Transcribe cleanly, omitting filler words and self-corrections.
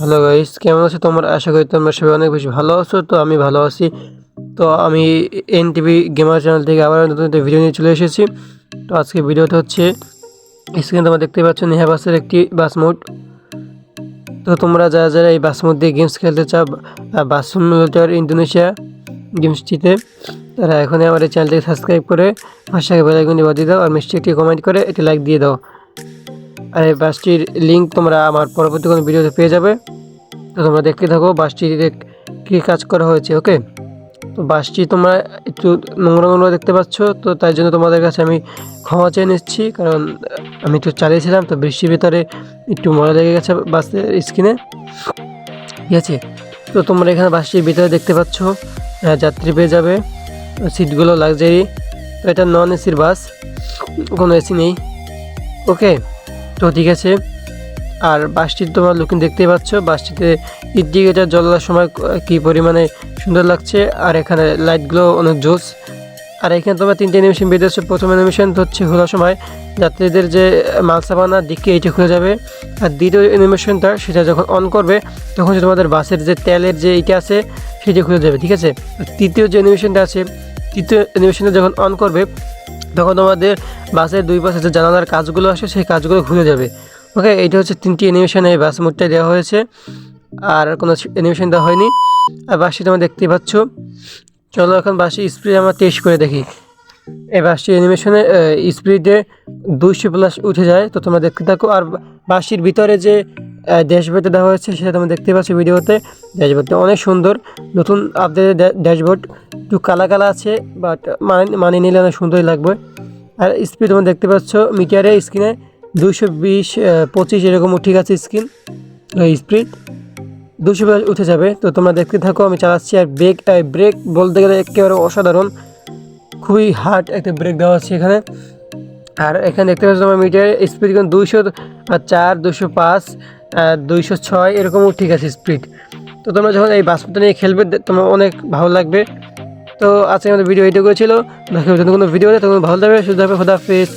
Hello guys, কেমন আছো তোমরা? আশা করি তোমরা সবাই অনেক বেশি ভালো আছো। তো আমি ভালো আছি। তো আমি এনটিভি গেমার চ্যানেল থেকে আবার নতুন একটা ভিডিও নিয়ে চলে এসেছি। তো আজকে ভিডিওটা হচ্ছে স্ক্রিনে তোমরা দেখতে পাচ্ছ নেহা বাসের একটি বাস মোড। তো তোমরা যারা যারা এই বাস মোড দিয়ে গেমস খেলতে চাও বাস সিমুলেটর ইন্দোনেশিয়া গেমসটিতে, তারা এখনই আমার এই চ্যানেলটিকে সাবস্ক্রাইব করে পাশে বেল আইকনটি বাজিয়ে দাও আর মিষ্টি একটি কমেন্ট করে একটি লাইক দিয়ে দাও। আর এই বাসটির লিঙ্ক তোমরা আমার পরবর্তী কোনো ভিডিওতে পেয়ে যাবে। তো তোমরা দেখতে থাকো বাসটিতে কী কাজ করা হয়েছে। ওকে, তো বাসটি তোমরা একটু নোংরা নোংরা দেখতে পাচ্ছ, তো তাই জন্য তোমাদের কাছে আমি ক্ষমা চেয়ে নিচ্ছি, কারণ আমি একটু চালিয়েছিলাম তো বৃষ্টির ভিতরে একটু ময়লা লেগে গেছে বাসের স্কিনে। ঠিক আছে, তো তোমরা এখানে বাসটির ভিতরে দেখতে পাচ্ছ যাত্রী পেয়ে যাবে, সিটগুলো লাক্সারি। তো এটা নন এসির বাস, কোনো এসি নেই। ওকে, তো ঠিক আছে। আর বাসটির তোমার লুকিং দেখতেই পাচ্ছ, বাসটিতে ইন্ডিকেটার জ্বলার সময় কি পরিমাণে সুন্দর লাগছে, আর এখানে লাইটগুলো অনেক জোস। আর এখানে তোমার তিনটে অ্যানিমেশন বেরিয়েছে। প্রথম অ্যানিমেশন হচ্ছে খোলার সময় যাত্রীদের যে মালসাপানার দিকে এইটা খুলে যাবে, আর দ্বিতীয় অ্যানিমেশনটা সেটা যখন অন করবে তখন যে তোমাদের বাসের যে তেলের যে এইটা আছে সেটা খুলে যাবে। ঠিক আছে, তৃতীয় যে অ্যানিমেশনটা আছে, তৃতীয় অ্যানিমেশনটা যখন অন করবে তখন তোমাদের বাসের দুই পাশে যে জানালার কাজগুলো আসে সেই কাজগুলো খুলে যাবে। ওকে, এইটা হচ্ছে তিনটি অ্যানিমেশন এই বাস মোডটায় দেওয়া হয়েছে, আর কোনো অ্যানিমেশন দেওয়া হয়নি। আর বাসটি তোমরা দেখতেই পাচ্ছ। চলো এখন বাসটি স্পিড আমরা টেস্ট করে দেখি। এই বাসটি অ্যানিমেশনে স্পিডে 200+ উঠে যায়। তো তোমরা দেখতে থাকো। আর বাসটির ভিতরে যে ড্যাশবোর্ডটা দেওয়া হয়েছে সেটা তোমরা দেখতে পাচ্ছ ভিডিওতে। ড্যাশবোর্ডটা অনেক সুন্দর, নতুন আপডেটের ড্যাশবোর্ড। একটু কালা কালা আছে, বাট মানে নিলে অনেক সুন্দরই লাগবে। আর স্পিড তোমরা দেখতে পাচ্ছ মিটারে স্ক্রিনে 220-25 এরকম ঠিক আছে স্ক্রিন স্পিড 200+ উঠে যাবে। তো তোমরা দেখতে থাকো, আমি চালাচ্ছি। আর ব্রেক বলতে গেলে একেবারে অসাধারণ, খুবই হার্ড একটা ব্রেক দেওয়া আছে এখানে। আর এখানে দেখতে পাচ্ছ তোমার মিটার স্পিড কিন্তু 204, 205, 206 এরকমও ঠিক আছে স্পিড। তো তোমরা যখন এই বাসটা নিয়ে খেলবে তোমার অনেক ভালো লাগবে। তো আজকে আমাদের ভিডিও এইটুকু ছিল। দেখা কোনো ভিডিওতে, তখন ভালো লাগবে, সুস্থ হবে। খোদা হাফেজ।